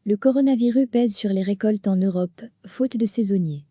Le coronavirus pèse sur les récoltes en Europe, faute de saisonniers.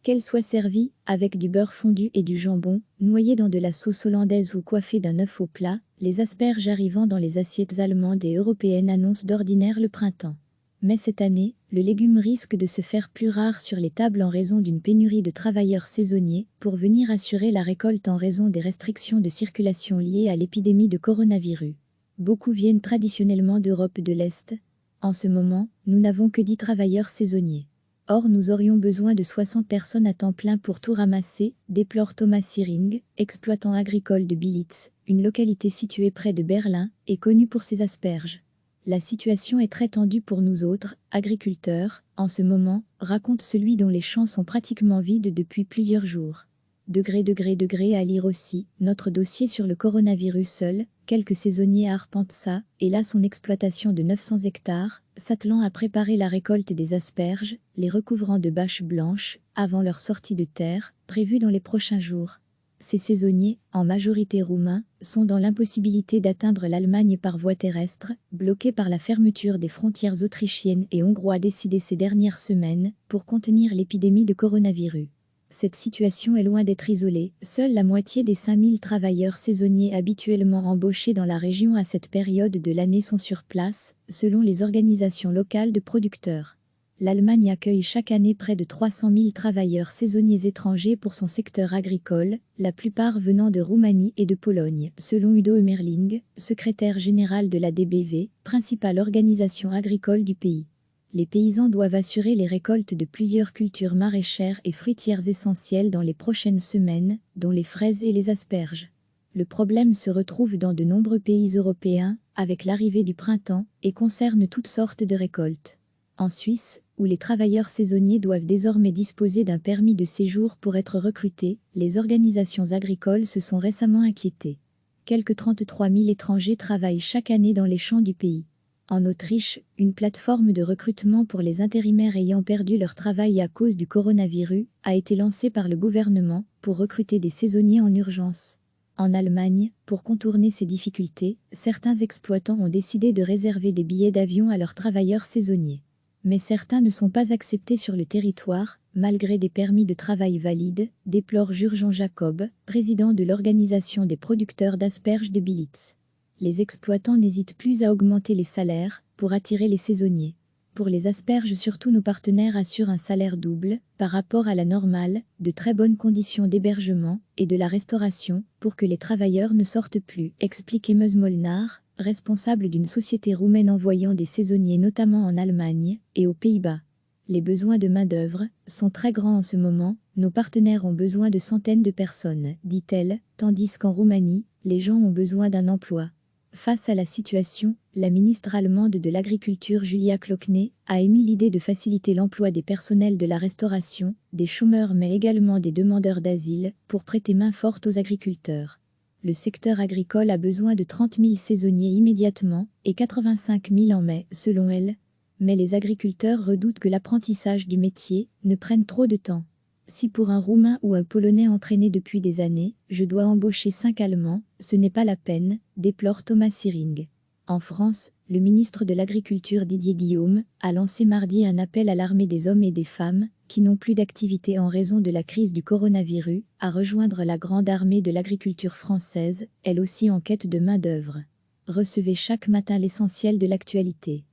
Qu'elles soient servies avec du beurre fondu et du jambon, noyées dans de la sauce hollandaise ou coiffées d'un œuf au plat, les asperges arrivant dans les assiettes allemandes et européennes annoncent d'ordinaire le printemps. Mais cette année, le légume risque de se faire plus rare sur les tables en raison d'une pénurie de travailleurs saisonniers pour venir assurer la récolte en raison des restrictions de circulation liées à l'épidémie de coronavirus. Beaucoup viennent traditionnellement d'Europe de l'Est. En ce moment, nous n'avons que 10 travailleurs saisonniers. Or, nous aurions besoin de 60 personnes à temps plein pour tout ramasser, déplore Thomas Siering, exploitant agricole de Billitz, une localité située près de Berlin et connue pour ses asperges. La situation est très tendue pour nous autres, agriculteurs, en ce moment, raconte celui dont les champs sont pratiquement vides depuis plusieurs jours. Degré à lire aussi, notre dossier sur le coronavirus seul, quelques saisonniers arpentent ça, et là son exploitation de 900 hectares, s'attelant à préparer la récolte des asperges, les recouvrant de bâches blanches, avant leur sortie de terre, prévue dans les prochains jours. Ces saisonniers, en majorité roumains, sont dans l'impossibilité d'atteindre l'Allemagne par voie terrestre, bloqués par la fermeture des frontières autrichiennes et hongroises décidée ces dernières semaines pour contenir l'épidémie de coronavirus. Cette situation est loin d'être isolée, seule la moitié des 5000 travailleurs saisonniers habituellement embauchés dans la région à cette période de l'année sont sur place, selon les organisations locales de producteurs. L'Allemagne accueille chaque année près de 300 000 travailleurs saisonniers étrangers pour son secteur agricole, la plupart venant de Roumanie et de Pologne, selon Udo Emmerling, secrétaire général de la DBV, principale organisation agricole du pays. Les paysans doivent assurer les récoltes de plusieurs cultures maraîchères et fruitières essentielles dans les prochaines semaines, dont les fraises et les asperges. Le problème se retrouve dans de nombreux pays européens, avec l'arrivée du printemps, et concerne toutes sortes de récoltes. En Suisse, où les travailleurs saisonniers doivent désormais disposer d'un permis de séjour pour être recrutés, les organisations agricoles se sont récemment inquiétées. Quelques 33 000 étrangers travaillent chaque année dans les champs du pays. En Autriche, une plateforme de recrutement pour les intérimaires ayant perdu leur travail à cause du coronavirus a été lancée par le gouvernement pour recruter des saisonniers en urgence. En Allemagne, pour contourner ces difficultés, certains exploitants ont décidé de réserver des billets d'avion à leurs travailleurs saisonniers. Mais certains ne sont pas acceptés sur le territoire, malgré des permis de travail valides, déplore Jurgen Jacob, président de l'organisation des producteurs d'asperges de Billitz. Les exploitants n'hésitent plus à augmenter les salaires pour attirer les saisonniers. Pour les asperges surtout, nos partenaires assurent un salaire double par rapport à la normale, de très bonnes conditions d'hébergement et de la restauration pour que les travailleurs ne sortent plus, explique Emeuse Molnar, responsable d'une société roumaine envoyant des saisonniers notamment en Allemagne et aux Pays-Bas. Les besoins de main-d'œuvre sont très grands en ce moment, nos partenaires ont besoin de centaines de personnes, dit-elle, tandis qu'en Roumanie, les gens ont besoin d'un emploi. Face à la situation, la ministre allemande de l'Agriculture Julia Klöckner a émis l'idée de faciliter l'emploi des personnels de la restauration, des chômeurs mais également des demandeurs d'asile, pour prêter main forte aux agriculteurs. Le secteur agricole a besoin de 30 000 saisonniers immédiatement et 85 000 en mai, selon elle. Mais les agriculteurs redoutent que l'apprentissage du métier ne prenne trop de temps. Si pour un Roumain ou un Polonais entraîné depuis des années, je dois embaucher 5 Allemands, ce n'est pas la peine, déplore Thomas Siering. En France, le ministre de l'Agriculture Didier Guillaume a lancé mardi un appel à l'armée des hommes et des femmes, qui n'ont plus d'activité en raison de la crise du coronavirus, à rejoindre la grande armée de l'agriculture française, elle aussi en quête de main-d'œuvre. Recevez chaque matin l'essentiel de l'actualité.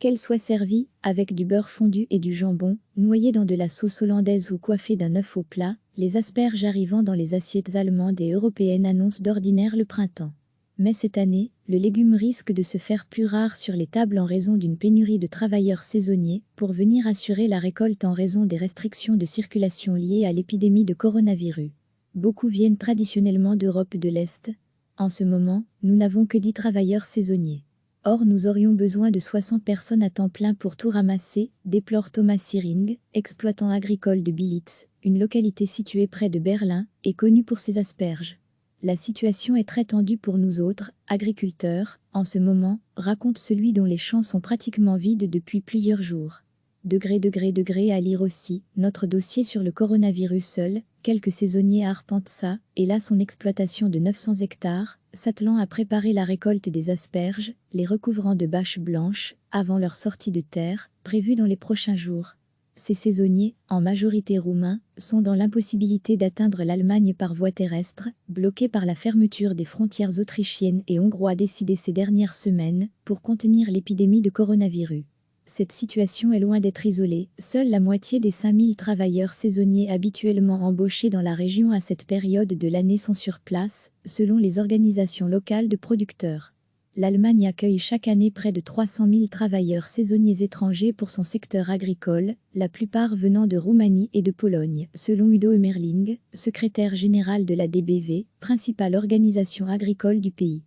Qu'elle soit servie avec du beurre fondu et du jambon, noyées dans de la sauce hollandaise ou coiffées d'un œuf au plat, les asperges arrivant dans les assiettes allemandes et européennes annoncent d'ordinaire le printemps. Mais cette année, le légume risque de se faire plus rare sur les tables en raison d'une pénurie de travailleurs saisonniers pour venir assurer la récolte en raison des restrictions de circulation liées à l'épidémie de coronavirus. Beaucoup viennent traditionnellement d'Europe de l'Est. En ce moment, nous n'avons que 10 travailleurs saisonniers. Or, nous aurions besoin de 60 personnes à temps plein pour tout ramasser, déplore Thomas Siering, exploitant agricole de Billitz, une localité située près de Berlin et connue pour ses asperges. La situation est très tendue pour nous autres, agriculteurs, en ce moment, raconte celui dont les champs sont pratiquement vides depuis plusieurs jours. À lire aussi, notre dossier sur le coronavirus seul, quelques saisonniers arpentent ça, et là son exploitation de 900 hectares, s'attelant à préparer la récolte des asperges, les recouvrant de bâches blanches, avant leur sortie de terre, prévue dans les prochains jours. Ces saisonniers, en majorité roumains, sont dans l'impossibilité d'atteindre l'Allemagne par voie terrestre, bloqués par la fermeture des frontières autrichiennes et hongroises décidée ces dernières semaines pour contenir l'épidémie de coronavirus. Cette situation est loin d'être isolée, seule la moitié des 5000 travailleurs saisonniers habituellement embauchés dans la région à cette période de l'année sont sur place, selon les organisations locales de producteurs. L'Allemagne accueille chaque année près de 300 000 travailleurs saisonniers étrangers pour son secteur agricole, la plupart venant de Roumanie et de Pologne, selon Udo Emmerling, secrétaire général de la DBV, principale organisation agricole du pays.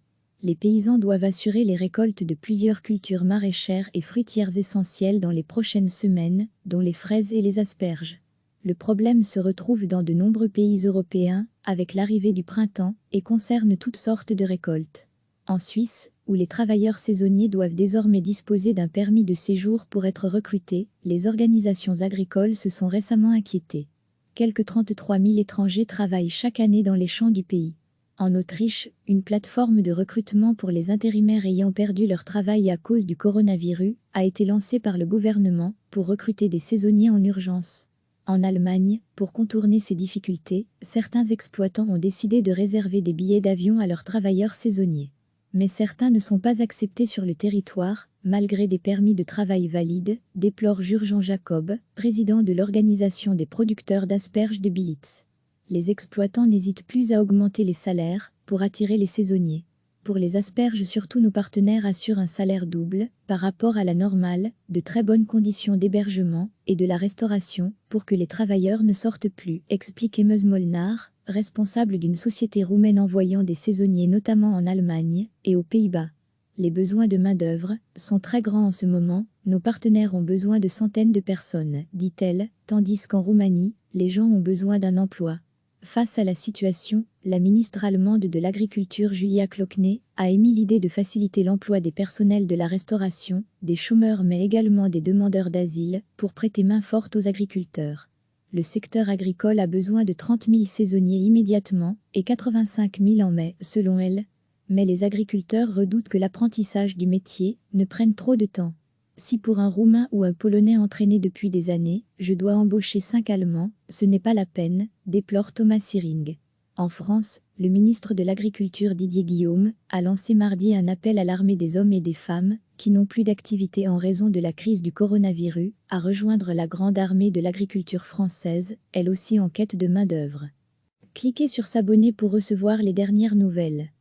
Les paysans doivent assurer les récoltes de plusieurs cultures maraîchères et fruitières essentielles dans les prochaines semaines, dont les fraises et les asperges. Le problème se retrouve dans de nombreux pays européens, avec l'arrivée du printemps, et concerne toutes sortes de récoltes. En Suisse, où les travailleurs saisonniers doivent désormais disposer d'un permis de séjour pour être recrutés, les organisations agricoles se sont récemment inquiétées. Quelques 33 000 étrangers travaillent chaque année dans les champs du pays. En Autriche, une plateforme de recrutement pour les intérimaires ayant perdu leur travail à cause du coronavirus a été lancée par le gouvernement pour recruter des saisonniers en urgence. En Allemagne, pour contourner ces difficultés, certains exploitants ont décidé de réserver des billets d'avion à leurs travailleurs saisonniers. Mais certains ne sont pas acceptés sur le territoire, malgré des permis de travail valides, déplore Jurgen Jacob, président de l'organisation des producteurs d'asperges de Bilitz. Les exploitants n'hésitent plus à augmenter les salaires pour attirer les saisonniers. Pour les asperges surtout, nos partenaires assurent un salaire double par rapport à la normale, de très bonnes conditions d'hébergement et de la restauration pour que les travailleurs ne sortent plus, explique Emeuse Molnar, responsable d'une société roumaine envoyant des saisonniers notamment en Allemagne et aux Pays-Bas. Les besoins de main-d'œuvre sont très grands en ce moment, nos partenaires ont besoin de centaines de personnes, dit-elle, tandis qu'en Roumanie, les gens ont besoin d'un emploi. Face à la situation, la ministre allemande de l'Agriculture Julia Klöckner a émis l'idée de faciliter l'emploi des personnels de la restauration, des chômeurs mais également des demandeurs d'asile, pour prêter main forte aux agriculteurs. Le secteur agricole a besoin de 30 000 saisonniers immédiatement et 85 000 en mai, selon elle. Mais les agriculteurs redoutent que l'apprentissage du métier ne prenne trop de temps. Si pour un Roumain ou un Polonais entraîné depuis des années, je dois embaucher 5 Allemands, ce n'est pas la peine, déplore Thomas Siring. En France, le ministre de l'Agriculture Didier Guillaume a lancé mardi un appel à l'armée des hommes et des femmes, qui n'ont plus d'activité en raison de la crise du coronavirus, à rejoindre la grande armée de l'agriculture française, elle aussi en quête de main-d'œuvre. Cliquez sur s'abonner pour recevoir les dernières nouvelles.